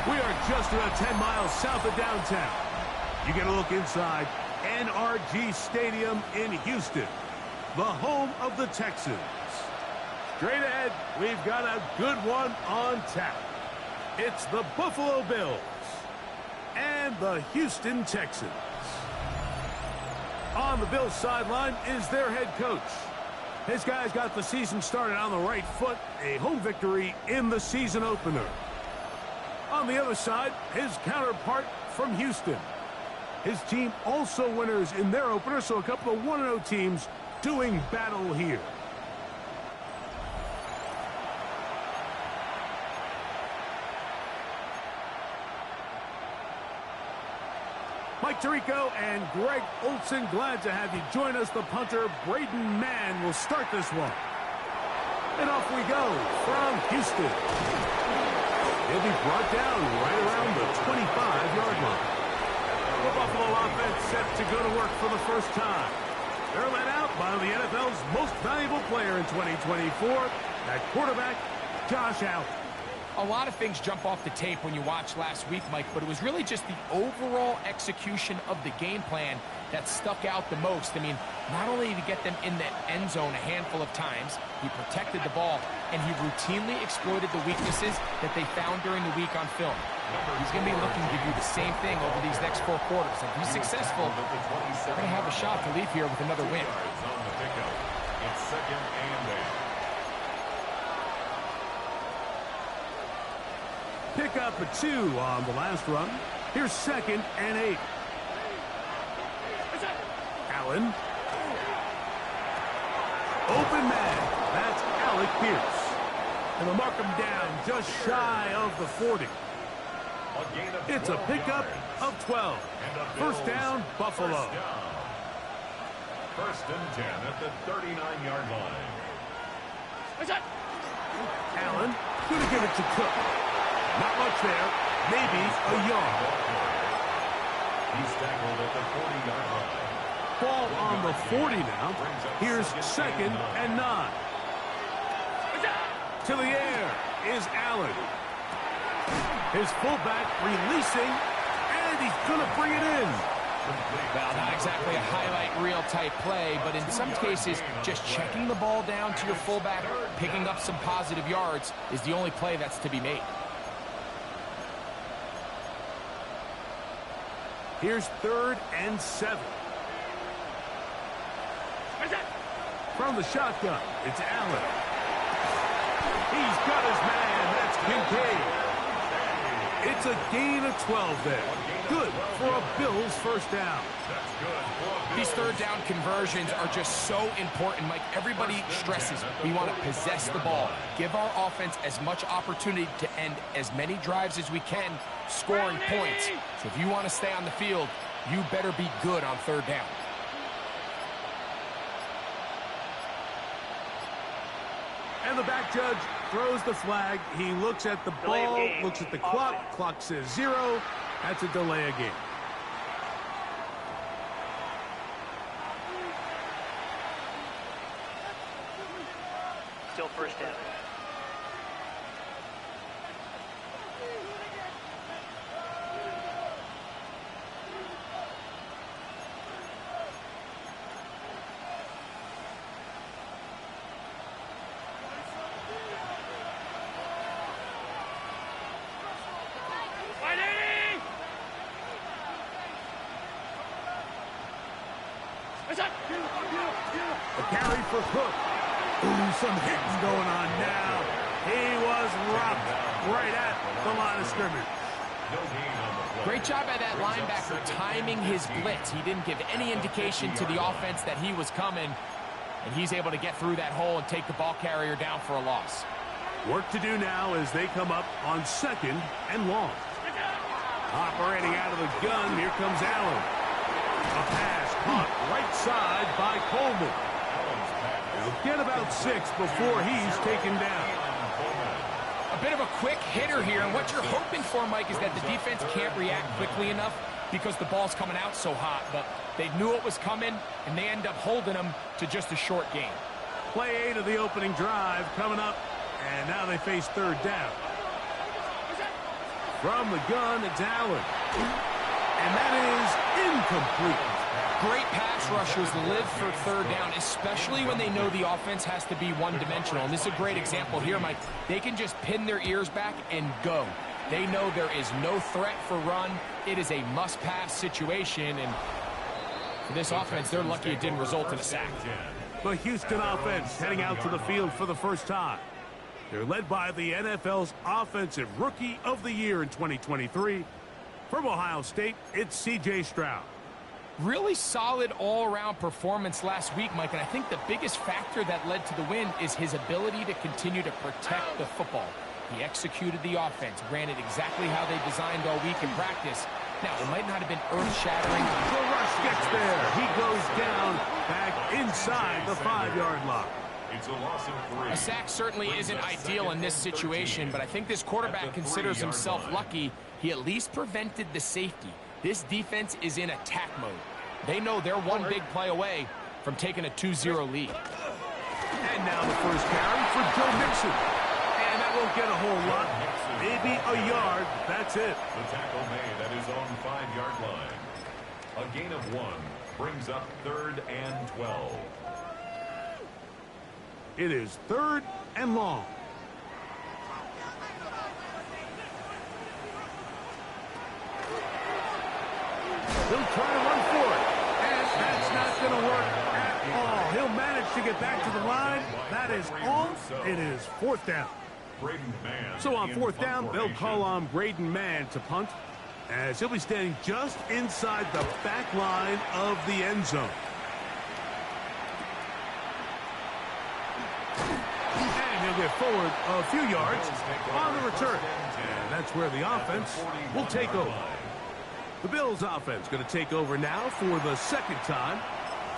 We are just about 10 miles south of downtown. You get a look inside NRG Stadium in Houston, the home of the Texans. Straight ahead, we've got a good one on tap. It's the Buffalo Bills and the Houston Texans. On the Bills sideline is their head coach. His guys got the season started on the right foot, a home victory in the season opener. On the other side, his counterpart from Houston. His team also winners in their opener, so a couple of 1-0 teams doing battle here. Mike Tirico and Greg Olson, glad to have you join us. The punter, Braden Mann, will start this one. And off we go from Houston. He'll be brought down right around the 25-yard line. The Buffalo offense set to go to work for the first time. They're led out by the NFL's most valuable player in 2024, that quarterback, Josh Allen. A lot of things jump off the tape when you watch last week, Mike, but it was really just the overall execution of the game plan that stuck out the most. I mean, not only did he get them in the end zone a handful of times, he protected the ball, and he routinely exploited the weaknesses that they found during the week on film. He's going to be looking to do the same thing over these next 4 quarters. If he's successful, they're going to have a shot to leave here with another win. It's second and 8. Pick up a 2 on the last run. Here's second and 8. Allen. Open man. That's Alec Pierce. And they'll mark him down just shy of the 40. It's a pickup of 12. First down, Buffalo. First and 10 at the 39-yard line. Allen, going to give it to Cook. Not much there. Maybe a yard. He's tackled at the 40-yard line. Ball on the 40 now. Here's second and 9. To the air is Allen. His fullback releasing, and he's going to bring it in. Well, not exactly a highlight reel type play, but in some cases, just checking the ball down to your fullback, picking up some positive yards is the only play that's to be made. Here's third and 7. From the shotgun, it's Allen. He's got his man. That's Kincaid. It's a gain of 12 there. Good for a Bills first down. These third down conversions are just so important, Mike. Everybody stresses we want to possess the ball, give our offense as much opportunity to end as many drives as we can, scoring points. So if you want to stay on the field, you better be good on third down. And the back judge throws the flag. He looks at the ball, looks at the clock. Clock says 0. That's a delay of game. Still first down. A carry for Cook. Ooh, some hitting going on now. He was rocked right at the line of scrimmage. Great job by that linebacker timing his blitz. He didn't give any indication to the offense that he was coming, and he's able to get through that hole and take the ball carrier down for a loss. Work to do now as they come up on second and long. Operating out of the gun, here comes Allen. A pass caught right side by Coleman. He'll get about 6 before he's taken down. A bit of a quick hitter here, and what you're hoping for, Mike, is that the defense can't react quickly enough because the ball's coming out so hot, but they knew it was coming, and they end up holding them to just a short gain. Play 8 of the opening drive coming up, and now they face third down. From the gun, it's Allen. And that is incomplete. Great pass rushers live for third down, especially when they know the offense has to be one-dimensional. And this is a great example here, Mike. They can just pin their ears back and go. They know there is no threat for run. It is a must-pass situation. And for this offense, they're lucky it didn't result in a sack. The Houston offense heading out to the field for the first time. They're led by the NFL's Offensive Rookie of the Year in 2023. From Ohio State, it's C.J. Stroud. Really solid all-around performance last week, Mike, and I think the biggest factor that led to the win is his ability to continue to protect the football. He executed the offense, ran it exactly how they designed all week in practice. Now, it might not have been earth-shattering. The rush gets there. He goes down back inside the 5-yard line. It's a loss of 3. A sack certainly isn't ideal in this situation, but I think this quarterback considers himself lucky. He at least prevented the safety. This defense is in attack mode. They know they're one big play away from taking a 2-0 lead. And now the first carry for Joe Mixon. And that won't get a whole lot. Maybe a yard. That's it. The tackle made at his own 5-yard line. A gain of 1 brings up 3rd and 12. It is 3rd and long. He'll try to run for it. And that's not going to work at all. He'll manage to get back to the line. That is all. It is 4th down. So on 4th down, they'll call on Braden Mann to punt, as he'll be standing just inside the back line of the end zone. And he'll get forward a few yards on the return. And that's where the offense will take over. The Bills offense going to take over now for the second time.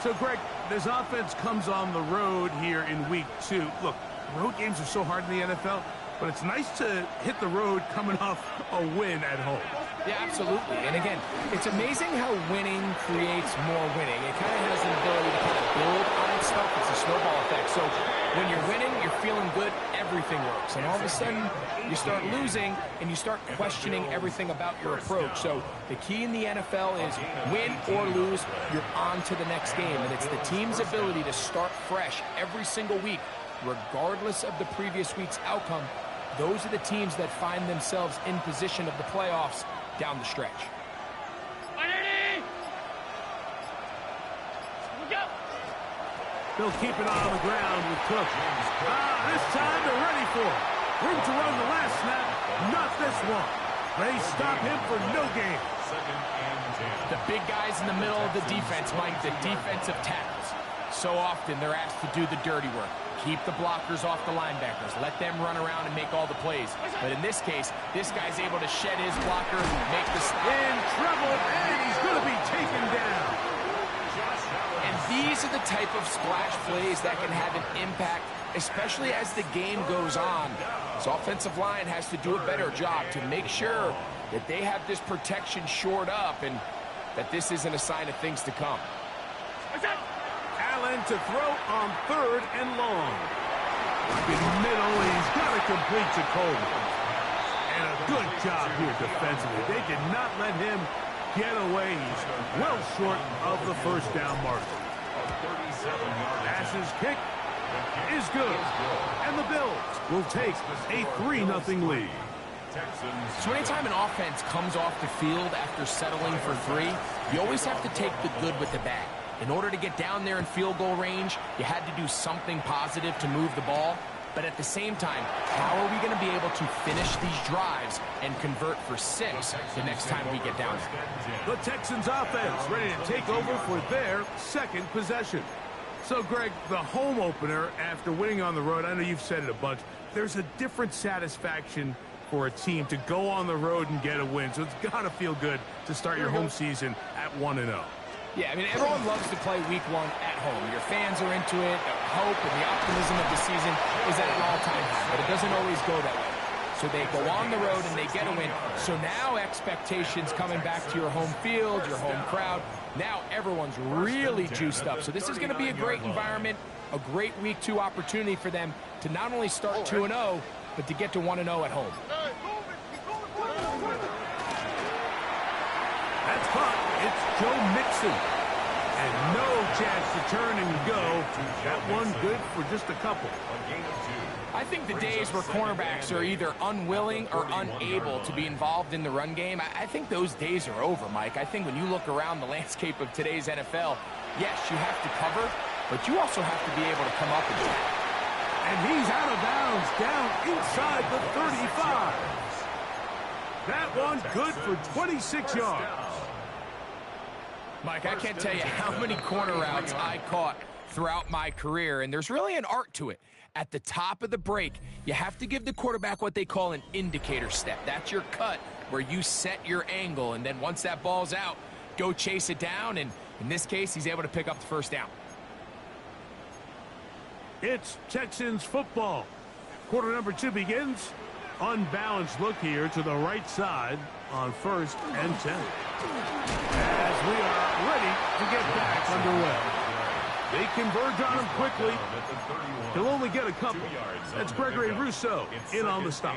So, Greg, this offense comes on the road here in week 2. Look, road games are so hard in the NFL, but it's nice to hit the road coming off a win at home. Yeah, absolutely. And again, it's amazing how winning creates more winning. It kind of has an ability to kind of build on itself. It's a snowball effect. So when you're winning, you're feeling good, everything works. And all of a sudden, you start losing, and you start questioning everything about your approach. So the key in the NFL is win or lose, you're on to the next game. And it's the team's ability to start fresh every single week, regardless of the previous week's outcome. Those are the teams that find themselves in position of the playoffs down the stretch. They'll keep it on the ground with Cook. This time they're ready for it. Room to run the last snap. Not this one. They stop him for no gain. The big guys in the middle of the defense, Mike, the defensive tackles. So often they're asked to do the dirty work. Keep the blockers off the linebackers. Let them run around and make all the plays. But in this case, this guy's able to shed his blocker, make the stop. In trouble, and he's going to be taken down. And these are the type of splash plays that can have an impact, especially as the game goes on. This offensive line has to do a better job to make sure that they have this protection shored up and that this isn't a sign of things to come. Allen to throw on 3rd and long. In the middle, he's got to complete to Coleman. And a good job here defensively. They did not let him get away. He's well short of the first down marker. Pass's kick is good. And the Bills will take a 3-0 lead. So anytime an offense comes off the field after settling for 3, you always have to take the good with the bad. In order to get down there in field goal range, you had to do something positive to move the ball. But at the same time, how are we going to be able to finish these drives and convert for 6 the next time we get down there? The Texans offense ready to take over for their second possession. So, Greg, the home opener after winning on the road, I know you've said it a bunch, there's a different satisfaction for a team to go on the road and get a win. So it's got to feel good to start your home season at 1-0. Yeah, I mean, everyone loves to play week 1 at home. Your fans are into it. The hope and the optimism of the season is at an all-time high, but it doesn't always go that way. So they go on the road and they get a win. So now expectations coming back to your home field, your home crowd. Now everyone's really juiced up. So this is going to be a great environment, a great week 2 opportunity for them to not only start 2-0, but to get to 1-0 at home. caught. It's Joe Mixon. And no chance to turn and go. That one good for just a couple. I think the days where cornerbacks are either unwilling or unable to be involved in the run game, I think those days are over, Mike. I think when you look around the landscape of today's NFL, yes, you have to cover, but you also have to be able to come up and attack. And he's out of bounds, down inside the 35. That one good for 26 yards. Mike, I can't tell you how many corner routes I caught throughout my career, and there's really an art to it. At the top of the break, you have to give the quarterback what they call an indicator step. That's your cut where you set your angle, and then once that ball's out, go chase it down, and in this case, he's able to pick up the first down. It's Texans football. Quarter number 2 begins. Unbalanced look here to the right side on 1st and 10. As we are ready to get back underway. They converge on him quickly. He'll only get a couple. That's Gregory Rousseau in on the stop.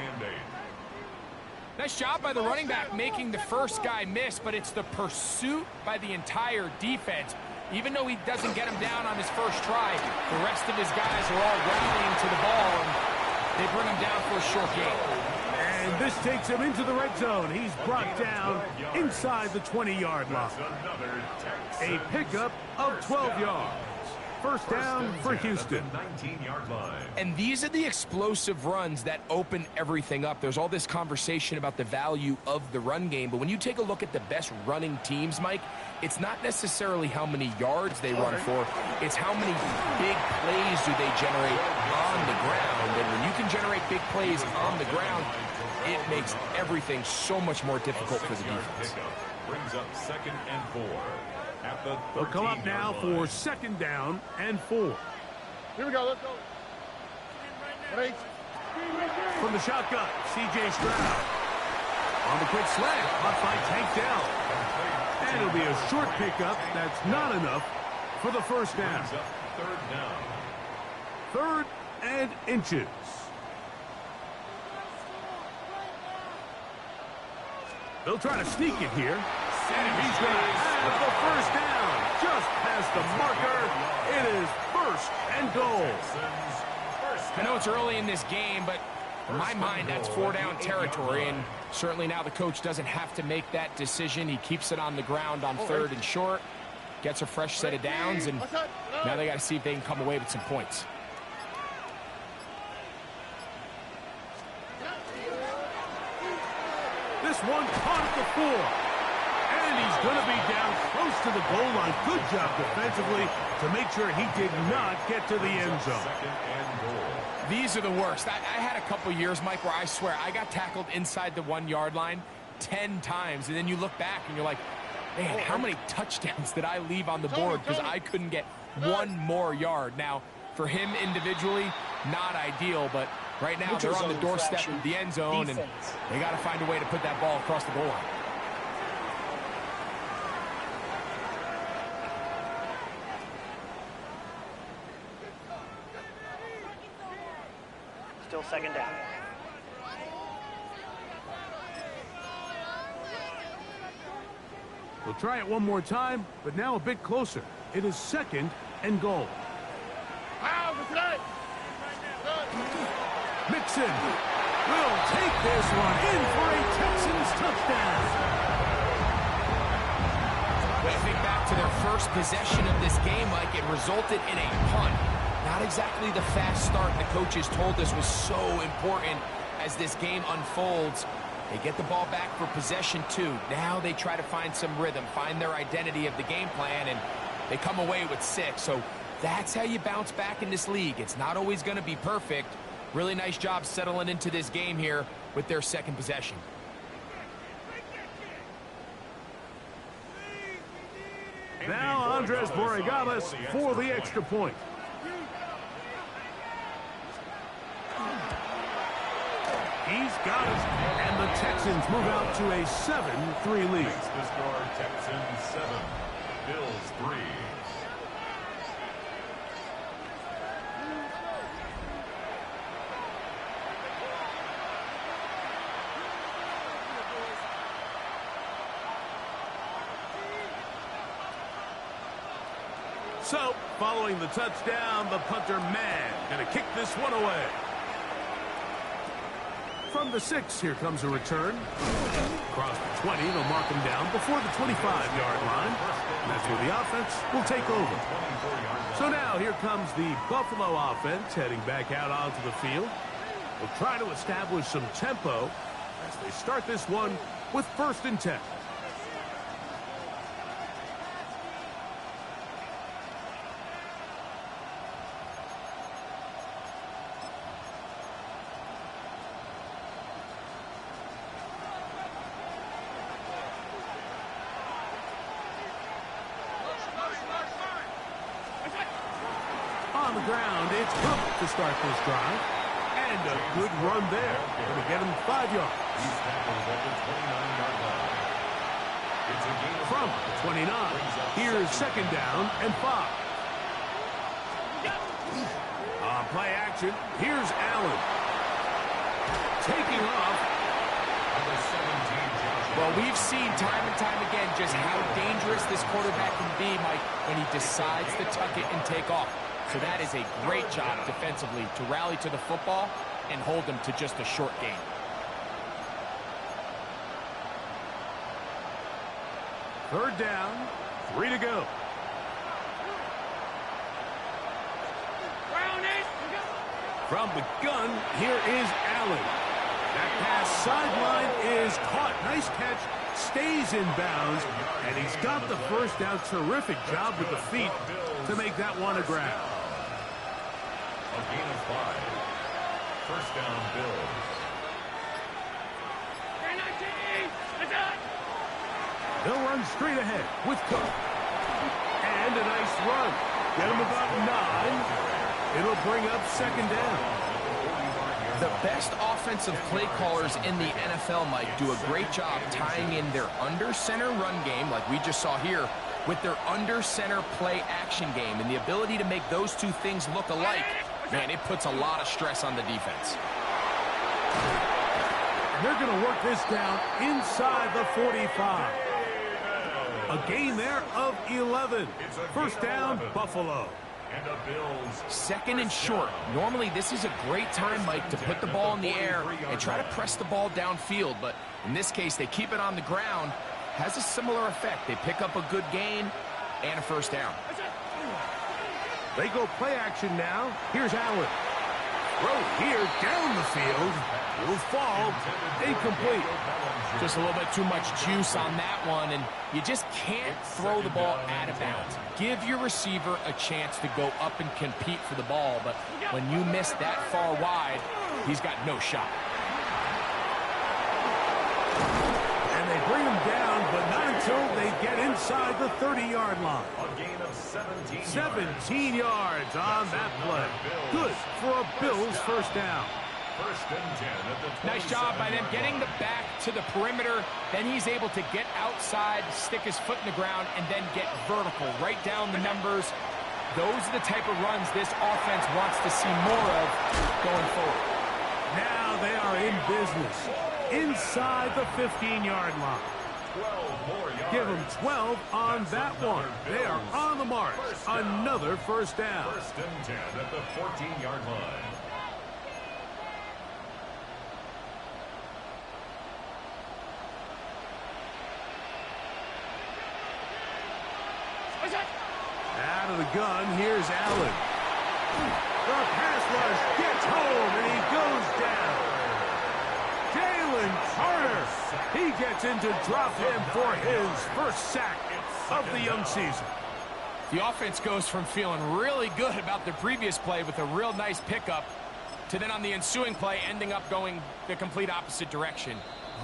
Nice job by the running back making the first guy miss, but it's the pursuit by the entire defense. Even though he doesn't get him down on his first try, the rest of his guys are all rallying to the ball, and they bring him down for a short gain. And this takes him into the red zone. He's brought down inside the 20-yard line. A pickup of 12 yards. First down for Houston. And these are the explosive runs that open everything up. There's all this conversation about the value of the run game, but when you take a look at the best running teams, Mike, it's not necessarily how many yards they run for, it's how many big plays do they generate on the ground. And when you can generate big plays on the ground, it makes everything so much more difficult for the defense. Brings up 2nd and 4. They'll come up now for 2nd down and 4. Here we go, let's go. Ready? From the shotgun, C.J. Stroud. On the quick slant, caught by Tank Dell. And it'll be a short pickup. That's not enough for the first down. 3rd and inches. They'll try to sneak it here. And he's going to have the first down. Just past the marker. It is 1st and goal. I know it's early in this game, but in my mind, that's 4-down territory. And certainly now the coach doesn't have to make that decision. He keeps it on the ground on 3rd and short. Gets a fresh set of downs. And now they got to see if they can come away with some points. This one caught at the 4. And he's going to be down close to the goal line. Good job defensively to make sure he did not get to the end zone. These are the worst. I had a couple years, Mike, where I swear I got tackled inside the 1-yard line 10 times. And then you look back and you're like, man, how many touchdowns did I leave on the board because I couldn't get one more yard? Now, for him individually, not ideal, but right now they're on the doorstep of the end zone, and they got to find a way to put that ball across the goal line. Still 2nd down. We'll try it one more time, but now a bit closer. It is 2nd and goal. Mixon will take this one in for a Texans touchdown. When I think back to their first possession of this game, Mike, it resulted in a punt. Not exactly the fast start the coaches told us was so important as this game unfolds. They get the ball back for possession 2. Now they try to find some rhythm, find their identity of the game plan, and they come away with 6. So that's how you bounce back in this league. It's not always going to be perfect. Really nice job settling into this game here with their 2nd possession. Now Andres Borregales for the extra point. He's got it, and the Texans move out to a 7-3 lead. The score, Texans 7, Bills 3. So, following the touchdown, the punter Man going to kick this one away. From the 6, here comes a return. Across the 20, they'll mark him down before the 25-yard line. And that's where the offense will take over. So now, here comes the Buffalo offense heading back out onto the field. They'll try to establish some tempo as they start this one with 1st and 10. On the ground, it's Cook to start this drive. And a good run there. Going to get him 5 yards. He's tackled at the 29-yard line. It's a gain of From 29, here's 2nd down and 5. On play action, here's Allen. Taking off. number 17, Josh. Well, we've seen time and time again just how dangerous this quarterback can be, Mike, when he decides to tuck it and take off. So that is a great job defensively to rally to the football and hold them to just a short gain. Third down, 3 to go. From the gun, here is Allen. That pass sideline is caught. Nice catch, stays in bounds, and he's got the first down. Terrific job with the feet to make that one a grab. A gain of 5. First down, Bills. They'll run straight ahead with Cook. And a nice run. Get him about 9. It'll bring up 2nd down. The best offensive play callers in the NFL, Mike, do a great job tying in their under-center run game, like we just saw here, with their under-center play action game. And the ability to make those two things look alike, man, it puts a lot of stress on the defense. And they're going to work this down inside the 45. A gain there of 11. First down, Buffalo. And the Bills. 2nd and short. Normally, this is a great time, Mike, to put the ball in the air and try to press the ball downfield. But in this case, they keep it on the ground. Has a similar effect. They pick up a good gain and a first down. They go play action now. Here's Allen. Throw here down the field. Will fall. Incomplete. Just a little bit too much juice on that one, and you just can't throw the ball out of bounds. Give your receiver a chance to go up and compete for the ball, but when you miss that far wide, he's got no shot. And they bring him down, but not until they get inside the 30-yard line. A gain of 17 yards on that play. Good for a Bills first down. First and 10 at the 27. Nice job by them getting the back to the perimeter. Then he's able to get outside, stick his foot in the ground, and then get vertical. Right down the numbers. Those are the type of runs this offense wants to see more of going forward. Now they are in business. Inside the 15-yard line. 12 more yards. Give them 12 on that one. They are on the march. Another first down. First and 10 at the 14-yard line. Out of the gun, here's Allen. The pass rush gets home, and he goes down. Jalen Carter. He gets in to drop him for his first sack of the young season. The offense goes from feeling really good about their previous play with a real nice pickup to then on the ensuing play ending up going the complete opposite direction.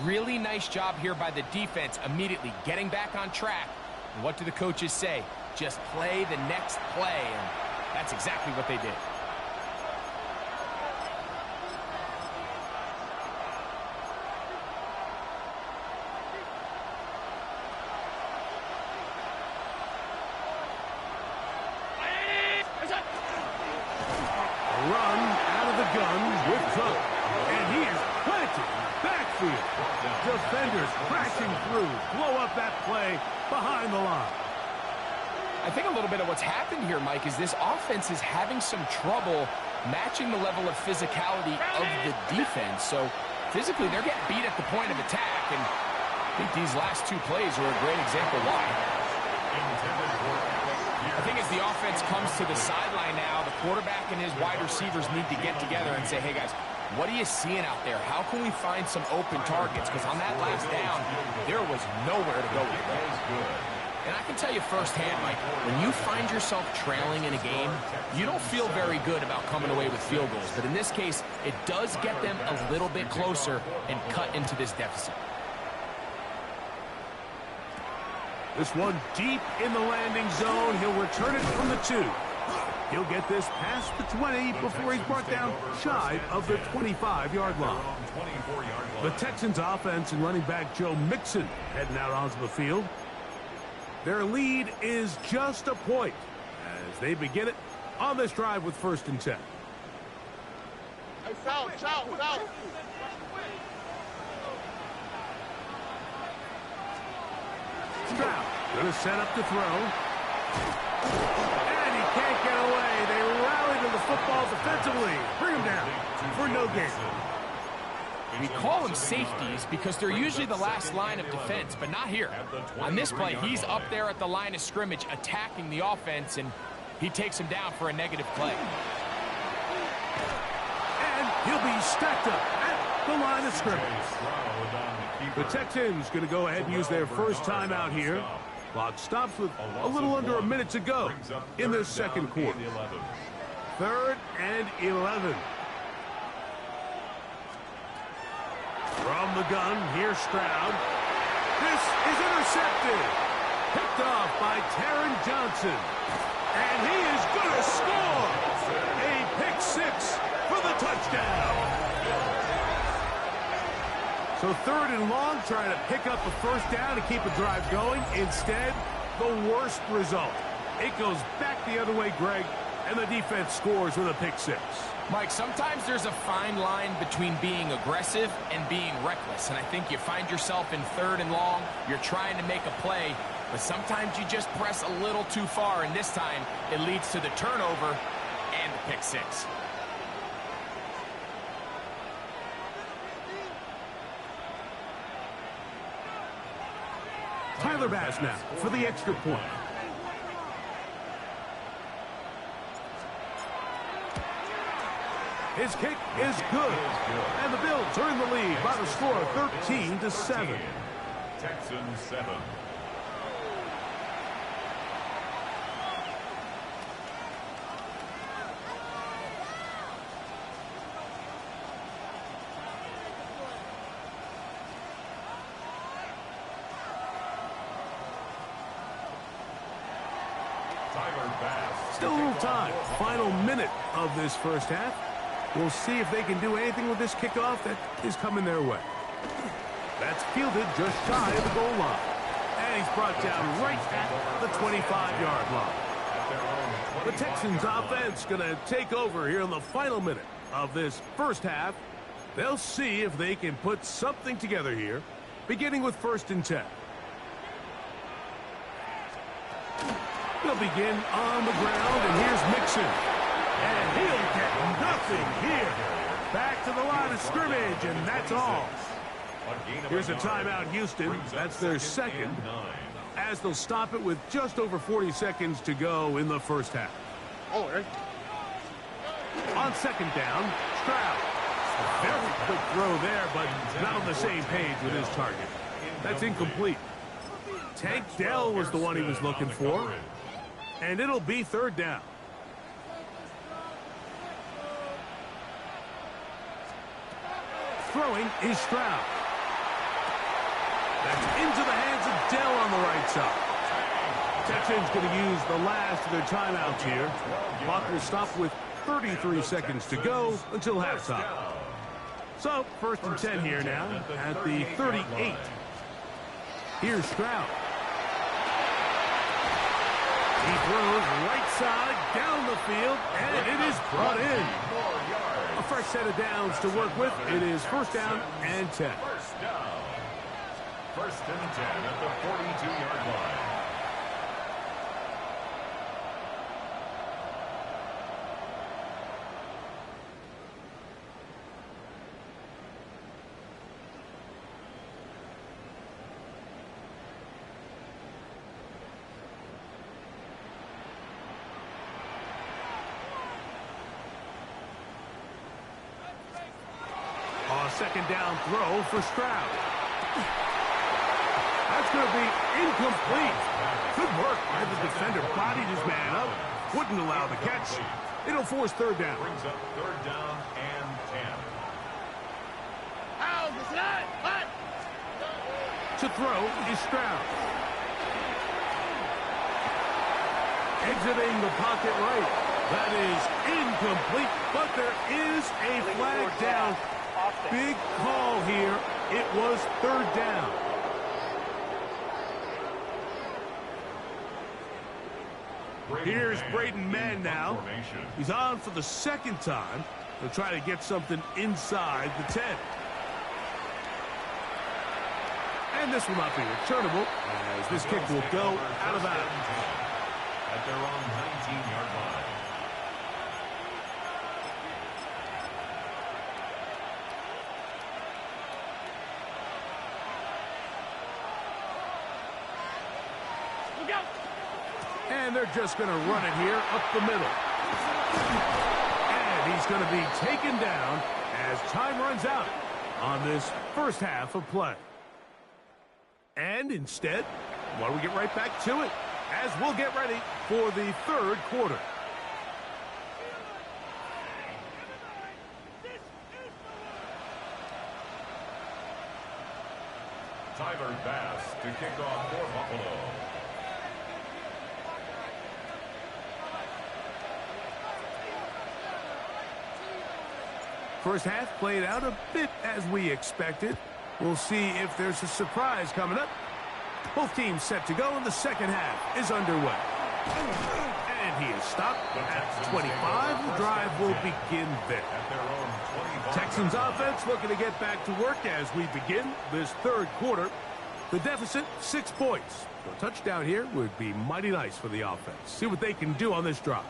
Really nice job here by the defense immediately getting back on track. And what do the coaches say? Just play the next play, and that's exactly what they did. Run out of the gun with Cook. And he is planted backfield. Defenders crashing through. Blow up that play behind the line. I think a little bit of what's happened here, Mike, is this offense is having some trouble matching the level of physicality of the defense. So physically, they're getting beat at the point of attack, and I think these last two plays are a great example why. I think as the offense comes to the sideline now, the quarterback and his wide receivers need to get together and say, hey, guys, what are you seeing out there? How can we find some open targets? Because on that last down, there was nowhere to go with it. And I can tell you firsthand, Mike, when you find yourself trailing in a game, you don't feel very good about coming away with field goals. But in this case, it does get them a little bit closer and cut into this deficit. This one deep in the landing zone. He'll return it from the 2. He'll get this past the 20 before he's brought down shy of the 25-yard line. The Texans offense and running back Joe Mixon heading out onto the field. Their lead is just a point as they begin it on this drive with 1st and 10. Hey, foul. Stroud going to set up to throw. And he can't get away. They rally to the football defensively. Bring him down for no gain. We call them safeties because they're usually the last line of defense, but not here. On this play, he's up there at the line of scrimmage attacking the offense, and he takes him down for a negative play. And he'll be stacked up at the line of scrimmage. The Texans going to go ahead and use their first timeout here. Clock stops with a little under a minute to go in this second quarter. 3rd and 11. From the gun, here's Stroud. This is intercepted. Picked off by Taron Johnson. And he is going to score. A pick 6 for the touchdown. So 3rd and long, trying to pick up a first down to keep a drive going. Instead, the worst result. It goes back the other way, Greg, and the defense scores with a pick 6. Mike, sometimes there's a fine line between being aggressive and being reckless. And I think you find yourself in 3rd and long, you're trying to make a play, but sometimes you just press a little too far, and this time it leads to the turnover and the pick 6. Tyler Bass now for the extra point. His kick is good. And the Bills are in the lead by the score of 13-7. Texans 7. Still a little time. Final minute of this first half. We'll see if they can do anything with this kickoff that is coming their way. That's fielded just shy of the goal line. And he's brought down right at the 25-yard line. The Texans offense going to take over here in the final minute of this first half. They'll see if they can put something together here, beginning with 1st and 10. They'll begin on the ground, and here's Mixon. And he'll get nothing here. Back to the line of scrimmage, and that's all. Here's a timeout, Houston. That's their second, as they'll stop it with just over 40 seconds to go in the first half. On 2nd down, Stroud. A very quick throw there, but not on the same page with his target. That's incomplete. Tank Dell was the one he was looking for. And it'll be 3rd down. Throwing is Stroud. That's into the hands of Dell on the right side. Texans going to use the last of their timeouts here. Clock will stop with 33 seconds to go until halftime. So, 1st and 10 here now at the 38. Here's Stroud. He throws right side down the field, and it is brought in. A fresh set of downs to work with. It is 1st down and 10. 1st down. 1st and 10 at the 42-yard line. second down throw for Stroud. That's going to be incomplete. Good work by the defender. Bodied his man up. Wouldn't allow the catch. It'll force third down. Brings up third down and 10. To throw is Stroud. Exiting the pocket right. That is incomplete, but there is a flag down. Big call here. It was third down. Here's Braden Mann now. He's on for the second time. He'll try to get something inside the 10. And this will not be returnable, as this kick will go out of bounds. At their own 19-yard line. And they're just going to run it here up the middle. And he's going to be taken down as time runs out on this first half of play. And instead, why don't we get right back to it as we'll get ready for the third quarter. Tyler Bass to kick off for Buffalo. First half played out a bit as we expected. We'll see if there's a surprise coming up. Both teams set to go, and the second half is underway. And he is stopped at 25. The drive will begin there. Texans offense looking to get back to work as we begin this third quarter. The deficit, 6 points. A touchdown here would be mighty nice for the offense. See what they can do on this drive.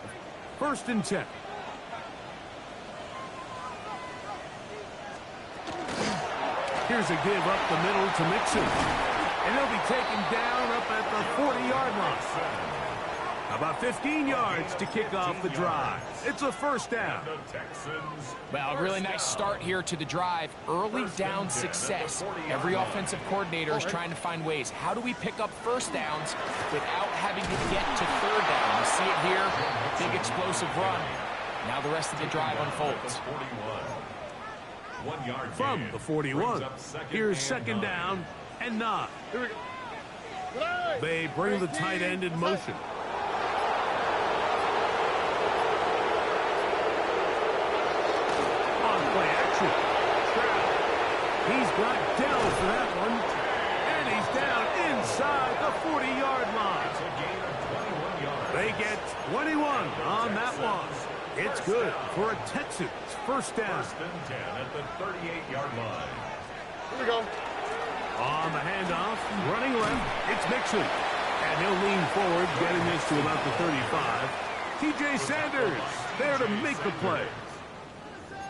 First and 10. Here's a give up the middle to Mixon. And he'll be taken down up at the 40-yard line. About 15 yards to kick off the drive. It's a first down. Well, a really nice start here to the drive. Early down success. Every offensive coordinator is trying to find ways. How do we pick up first downs without having to get to third down? You see it here. Big explosive run. Now the rest of the drive unfolds. From the 41, here's second down and 9. They bring the tight end in motion. On play action. He's got Dell for that one. And he's down inside the 40-yard line. They get 21 on that one. It's good for a Texans first down. First and 10 at the 38-yard line. Here we go. On the handoff, running left, it's Mixon. And he'll lean forward, getting this to about the 35. T.J. Sanders there to make the play.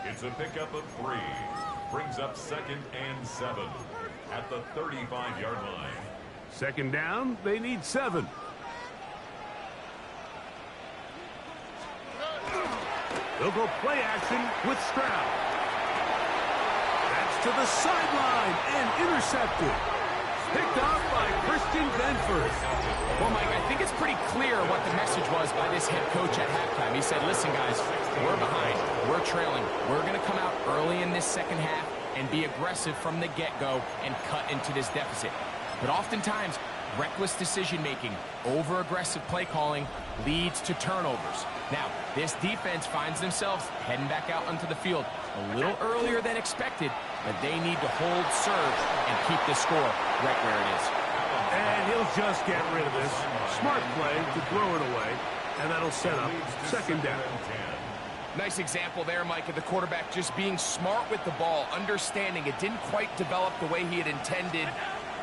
It's a pickup of 3. Brings up second and 7 at the 35-yard line. Second down, they need 7. They'll go play action with Stroud. That's to the sideline and intercepted. Picked off by Christian Benford. Well, Mike, I think it's pretty clear what the message was by this head coach at halftime. He said, listen, guys, we're behind. We're trailing. We're going to come out early in this second half and be aggressive from the get-go and cut into this deficit. But oftentimes, reckless decision-making, over-aggressive play calling leads to turnovers. Now, this defense finds themselves heading back out onto the field a little earlier than expected, but they need to hold serve and keep the score right where it is. And he'll just get rid of this. Smart play to throw it away, and that'll set up second down. Nice example there, Mike, of the quarterback just being smart with the ball, understanding it didn't quite develop the way he had intended.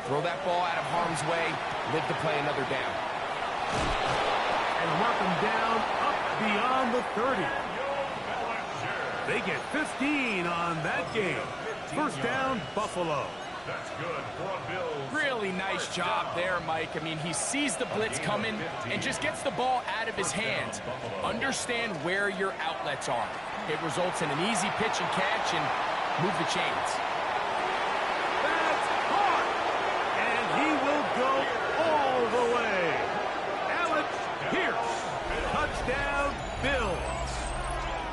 Throw that ball out of harm's way, live to play another down. And mark him down up beyond the 30. They get 15 on that game. First down, Buffalo. That's good for Bills. Really nice job there, Mike. I mean, he sees the blitz coming and just gets the ball out of his hands. Understand where your outlets are. It results in an easy pitch and catch, and Move the chains. That's hard. And he will go all the way. Alex Pierce. Touchdown, Bills.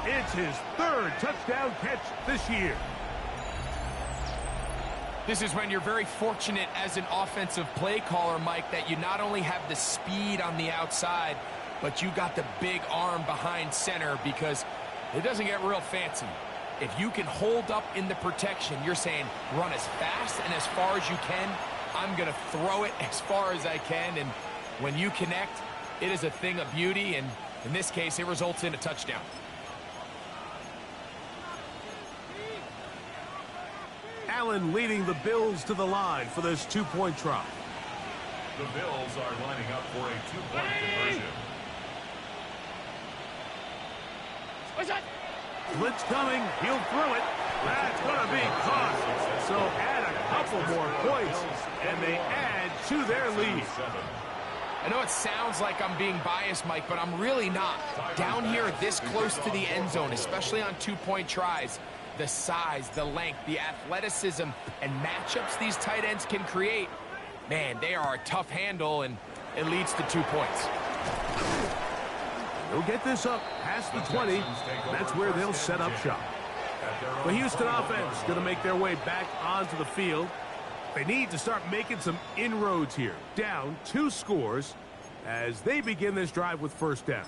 It's his third touchdown catch this year. This is when you're very fortunate as an offensive play caller, Mike, that you not only have the speed on the outside, but you got the big arm behind center, because it doesn't get real fancy. If you can hold up in the protection, you're saying run as fast and as far as you can. I'm going to throw it as far as I can. And when you connect, it is a thing of beauty. And in this case, it results in a touchdown. Allen leading the Bills to the line for this two-point try. The Bills are lining up for a two-point conversion. Blitz coming. He'll throw it. That's going to be caught. So add a couple more points, and they add to their lead. I know it sounds like I'm being biased, Mike, but I'm really not. Down here this close to the end zone, especially on two-point tries, the size, the length, the athleticism, and matchups these tight ends can create, man, they are a tough handle, and it leads to 2 points. They'll get this up past the 20. That's where they'll set up shop. The Houston offense going to make their way back onto the field. They need to start making some inroads here. Down 2 scores as they begin this drive with first down.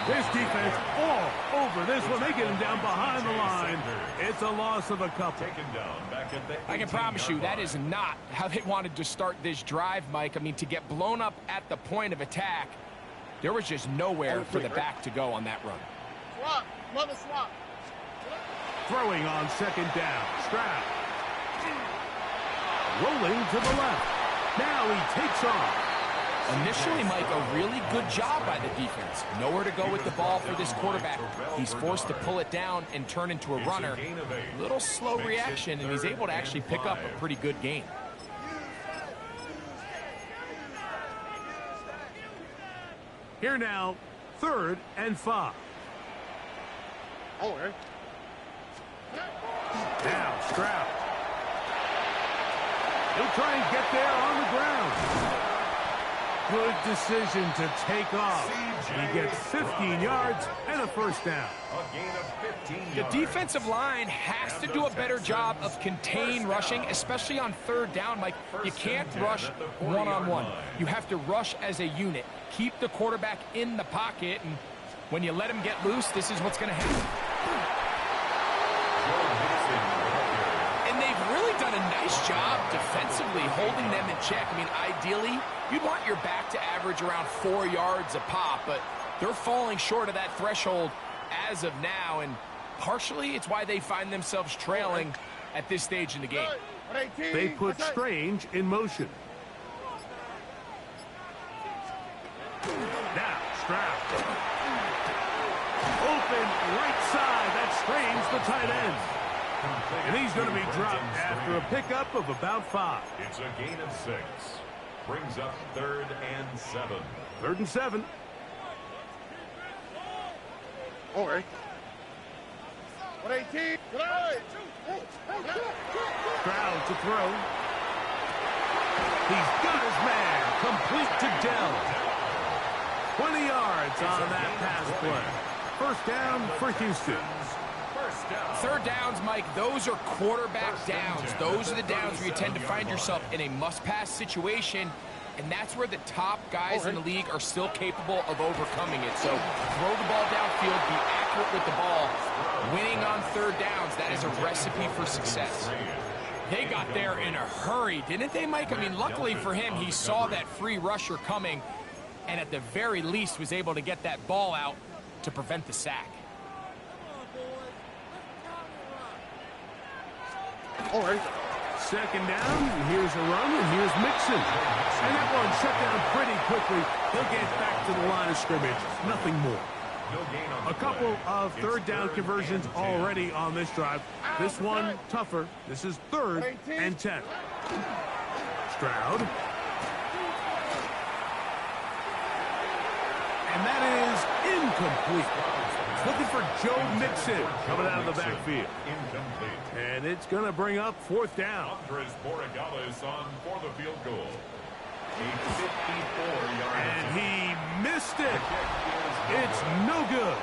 This defense all over this one. They get him down behind the line. It's a loss of a couple. I can promise you that is not how they wanted to start this drive, Mike. I mean, to get blown up at the point of attack, there was just nowhere for the back to go on that run. Swap. Mother swap. Throwing on second down. Stroud. Rolling to the left. Now he takes off. Initially, Mike, a really good job by the defense. Nowhere to go with the ball for this quarterback. He's forced to pull it down and turn into a runner. Little slow reaction, and he's able to actually pick up a pretty good gain. Here now, 3rd and 5. Oh, hey. Now, Stroud. He'll try and get there on the ground. Good decision to take off. He gets 15 yards and a first down. The defensive line has to do a better job of contain rushing, especially on 3rd down, Mike. You can't rush one-on-one. You have to rush as a unit. Keep the quarterback in the pocket, and when you let him get loose, this is what's going to happen. And they've really done a nice job defensively holding them in check. I mean, ideally, you'd want your back to average around 4 yards a pop, but they're falling short of that threshold as of now, and partially it's why they find themselves trailing at this stage in the game. They put Strange in motion. Now, Stroud. Open right side. That's Strange, the tight end. And he's going to be dropped after a pickup of about 5. It's a gain of 6. Brings up 3rd and 7. 3rd and 7. All right. 118. Stroud to throw. He's got his man. Complete to Dell. 20 yards on that pass play. First down for Houston. 3rd downs, Mike, those are quarterback downs. Those are the downs where you tend to find yourself in a must-pass situation, and that's where the top guys in the league are still capable of overcoming it. So throw the ball downfield, be accurate with the ball. Winning on 3rd downs, that is a recipe for success. They got there in a hurry, didn't they, Mike? I mean, luckily for him, he saw that free rusher coming, and at the very least was able to get that ball out to prevent the sack. All right. 2nd down, and here's a run, and here's Mixon. And that one shut down pretty quickly. He'll get back to the line of scrimmage. Nothing more. A couple of third down conversions already on this drive. This one tougher. This is 3rd and 10. Stroud. And that is incomplete. He's looking for Joe Mixon coming out of the backfield. And it's going to bring up 4th down. Andres Borregales on for the field goal. A 54-yard. And he missed it. It's no good.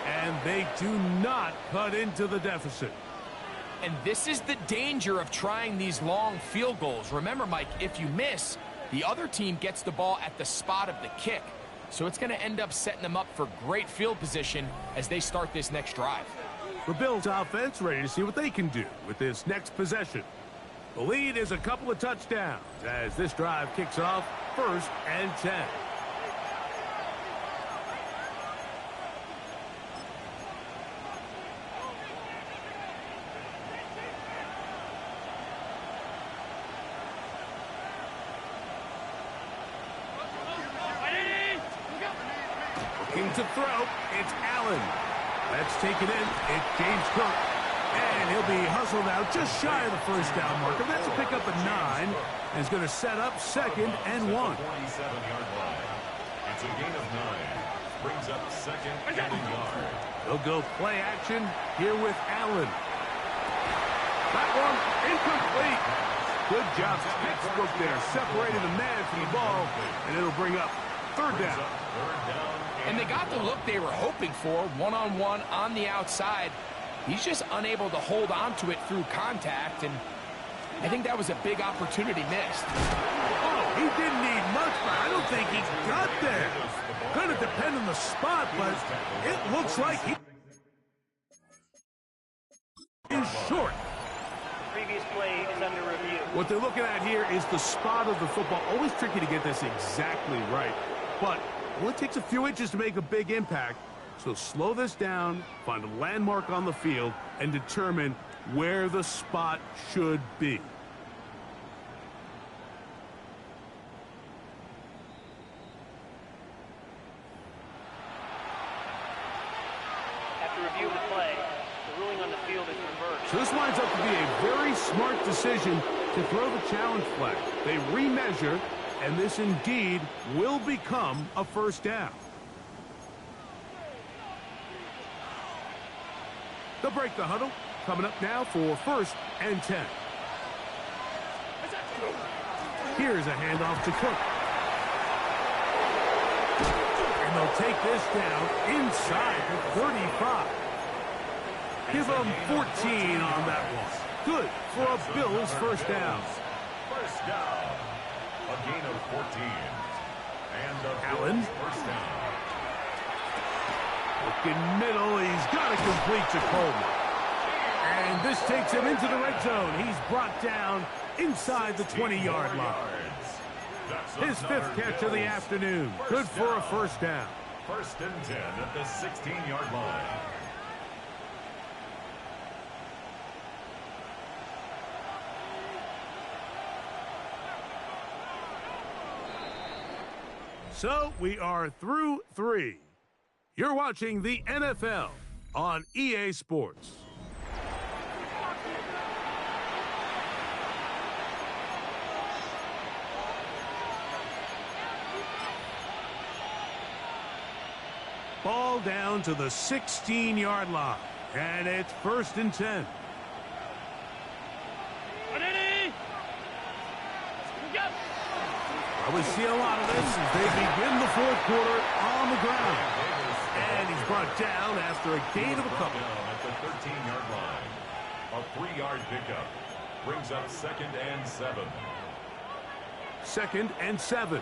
And they do not cut into the deficit. And this is the danger of trying these long field goals. Remember, Mike, if you miss, the other team gets the ball at the spot of the kick. So it's going to end up setting them up for great field position as they start this next drive. The Bills offense ready to see what they can do with this next possession. The lead is a couple of touchdowns as this drive kicks off 1st and 10. Looking to throw, it's Allen. That's taken in, it's James Cook. And he'll be hustled out just shy of the 1st down marker. That's a pickup at 9. And is going to set up 2nd and 1. 47-yard line. It's a gain of 9. Brings up 2nd and a yard. They'll go play action here with Allen. That one incomplete. Good job, textbook there. Separating the man from the ball. And it'll bring up 3rd down. And they got the look they were hoping for, one-on-one on the outside. He's just unable to hold on to it through contact, and I think that was a big opportunity missed. Oh, he didn't need much, but I don't think he got there. Going to depend on the spot, but it looks like he is short. Previous play is under review. What they're looking at here is the spot of the football. Always tricky to get this exactly right, but it only takes a few inches to make a big impact. So slow this down, find a landmark on the field, and determine where the spot should be. After review of the play, the ruling on the field is reversed. So this winds up to be a very smart decision to throw the challenge flag. They remeasure, and this indeed will become a 1st down. They'll break the huddle. Coming up now for 1st and 10. Here's a handoff to Cook. And they'll take this down inside the 35. Give them 14 on that one. Good for a Bills 1st down. 1st down. A gain of 14. And the Allen. 1st down. Looking middle, he's got to complete to Coleman. And this takes him into the red zone. He's brought down inside the 20-yard line. His 5th catch of the afternoon. Good for a 1st down. 1st and 10 at the 16-yard line. So we are through 3. You're watching the NFL on EA Sports. Ball down to the 16-yard line, and it's 1st and 10. We see a lot of this as they begin the 4th quarter on the ground. And he's brought down after a gain of a couple. At the 13-yard line. A 3-yard pickup. Brings up 2nd and 7. 2nd and 7.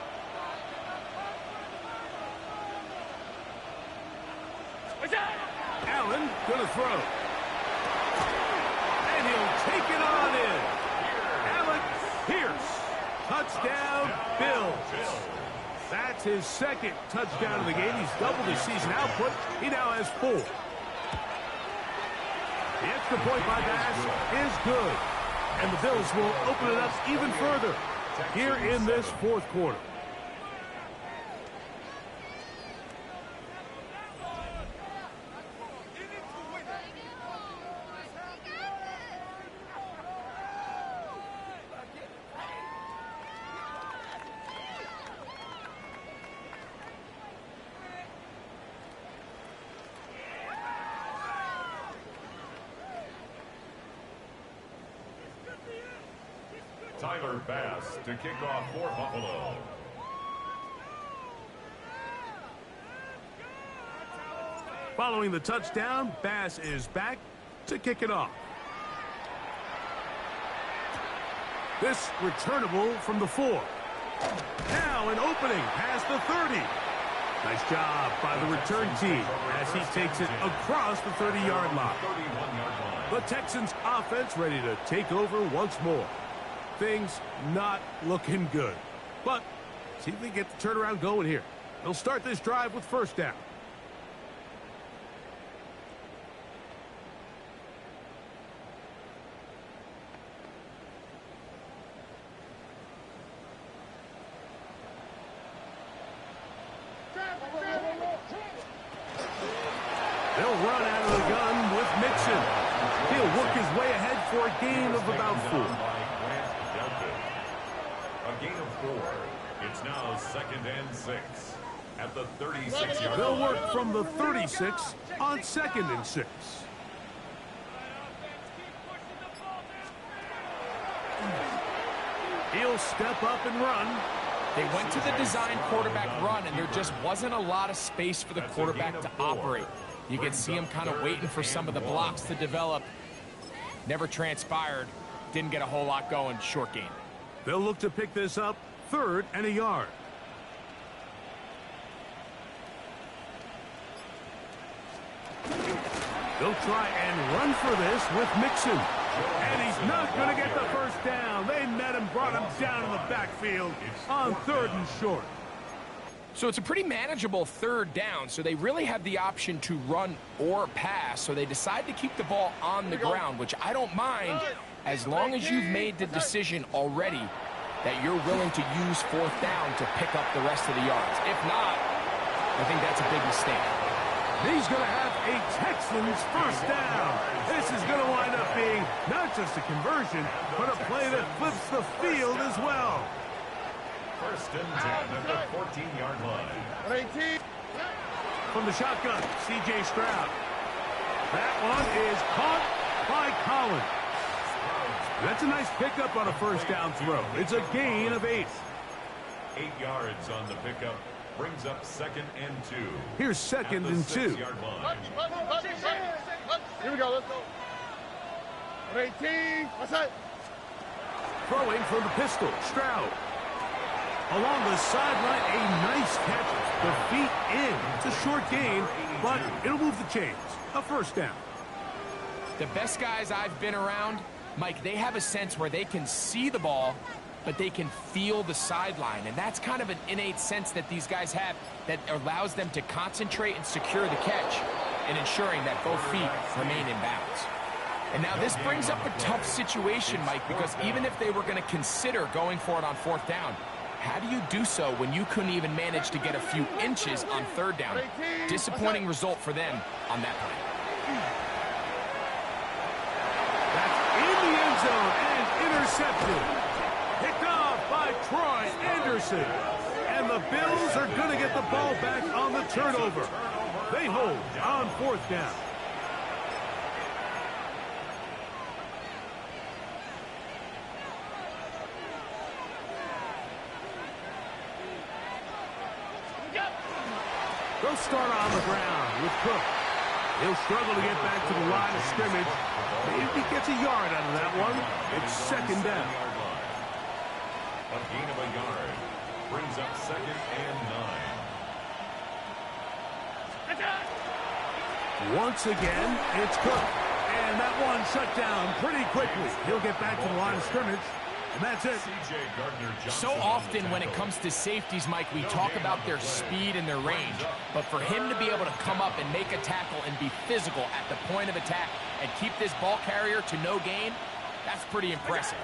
Allen gonna throw. And he'll take it on in. Allen Pierce. Touchdown, Bills. That's his 2nd touchdown of the game. He's doubled his season output. He now has 4. The extra point by Bass is good. And the Bills will open it up even further here in this 4th quarter. Tyler Bass to kick off for Buffalo. Following the touchdown, Bass is back to kick it off. This returnable from the 4. Now an opening past the 30. Nice job by the return team as he takes it across the 30-yard line. The Texans offense ready to take over once more. Things not looking good. But see if they get the turnaround going here. They'll start this drive with first down. They'll run out of the gun with Mixon. He'll work his way ahead for a gain of about 4. A gain of 4. It's now 2nd and 6 at the 36-yard line. They'll work from the 36 on 2nd and 6. He'll step up and run. They went to the design quarterback run, and there just wasn't a lot of space for the quarterback to operate. You can see him kind of waiting for some of the blocks to develop. Never transpired. Didn't get a whole lot going. Short gain. They'll look to pick this up 3rd and a yard. They'll try and run for this with Mixon. And he's not going to get the first down. They met him, brought him down in the backfield on 3rd and short. So it's a pretty manageable 3rd down, so they really have the option to run or pass, so they decide to keep the ball on the ground, which I don't mind as long as you've made the decision already that you're willing to use 4th down to pick up the rest of the yards. If not, I think that's a big mistake. He's going to have a Texans first down. This is going to wind up being not just a conversion, but a play that flips the field as well. 1st and 10 at the 14-yard line. 18. From the shotgun, C.J. Stroud. That one is caught by Collins. That's a nice pickup on a first down throw. It's a gain of 8. 8 yards on the pickup. Brings up 2nd and 2. Here's 2nd and 2. Here we go, let's go. 18. What's that? Throwing from the pistol, Stroud. Along the sideline, a nice catch. The feet in. It's a short gain, but it'll move the chains. A first down. The best guys I've been around, Mike, they have a sense where they can see the ball, but they can feel the sideline. And that's kind of an innate sense that these guys have that allows them to concentrate and secure the catch and ensuring that both feet remain in bounds. And now this brings up a tough situation, Mike, because even if they were going to consider going for it on 4th down, how do you do so when you couldn't even manage to get a few inches on 3rd down? Disappointing result for them on that play. That's in the end zone and intercepted. Picked off by Troy Anderson. And the Bills are going to get the ball back on the turnover. They hold on 4th down. They'll start on the ground with Cook. He'll struggle to get back to the line of scrimmage. Maybe he gets a yard out of that one. It's 2nd down. A gain of a yard. Brings up 2nd and 9. Once again, it's Cook. And that one shut down pretty quickly. He'll get back to the line of scrimmage. And that's it. So often when it comes to safeties, Mike, we talk about their speed and their range. But for him to be able to come up and make a tackle and be physical at the point of attack and keep this ball carrier to no gain, that's pretty impressive.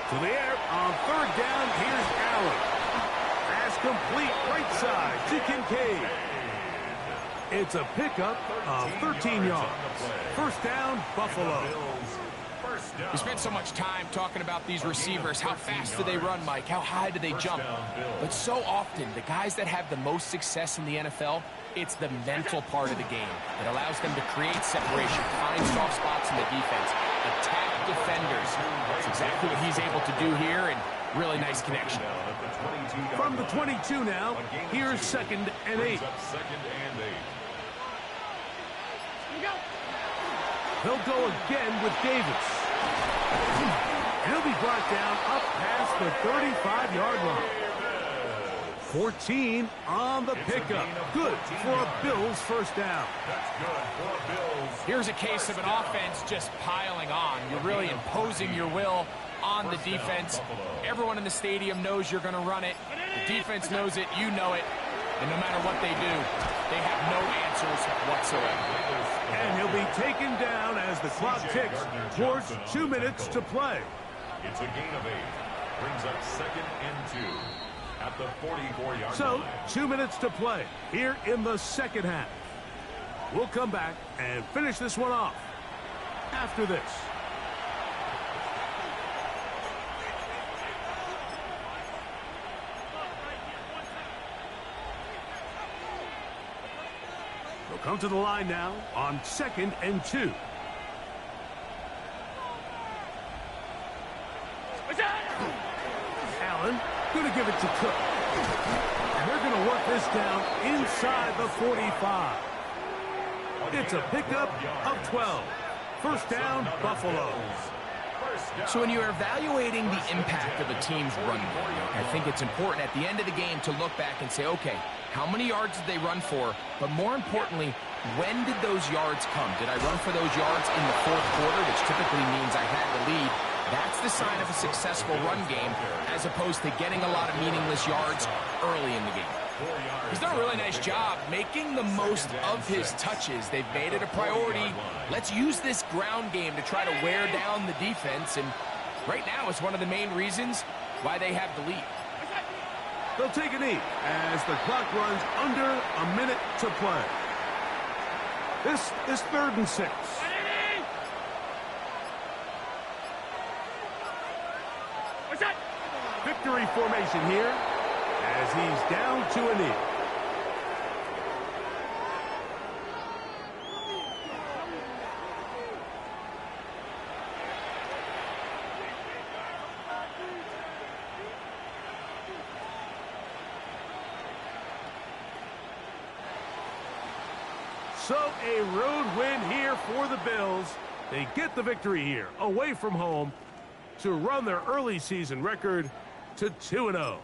To the air on 3rd down, here's Allen. Pass complete right side to Kincaid. It's a pickup of 13 yards. First down, Buffalo. We spent so much time talking about these receivers. How fast do they run, Mike? How high do they jump? But so often, the guys that have the most success in the NFL, it's the mental part of the game that allows them to create separation, find soft spots in the defense, attack defenders. That's exactly what he's able to do here, and really nice connection. From the 22 now, here's 2nd and 8. He'll go again with Davis. He'll be brought down up past the 35-yard line. 14 on the pickup. Good for a Bills first down. Here's a case of an offense just piling on. You're really imposing your will on the defense. Everyone in the stadium knows you're going to run it. The defense knows it. You know it. And no matter what they do, they have no answers whatsoever. And he'll be taken down as the clock ticks towards 2 minutes to play. It's a gain of 8. Brings up 2nd and 2 at the 44-yard line. So, 2 minutes to play here in the second half. We'll come back and finish this one off after this. We'll come to the line now on 2nd and 2. Allen going to give it to Cook. And they're going to work this down inside the 45. It's a pickup of 12. First down, Buffalo. So when you're evaluating the impact of a team's run game, I think it's important at the end of the game to look back and say, okay, how many yards did they run for? But more importantly, when did those yards come? Did I run for those yards in the fourth quarter, which typically means I had the lead? That's the sign of a successful run game, as opposed to getting a lot of meaningless yards early in the game. He's done a really nice job making the most of his touches. They've made it a priority. Let's use this ground game to try to wear down the defense, and right now it's one of the main reasons why they have the lead. They'll take a knee as the clock runs under a minute to play. This is 3rd and 6. Victory formation here as he's down to a knee. So a road win here for the Bills. They get the victory here away from home to run their early season record to 2-0.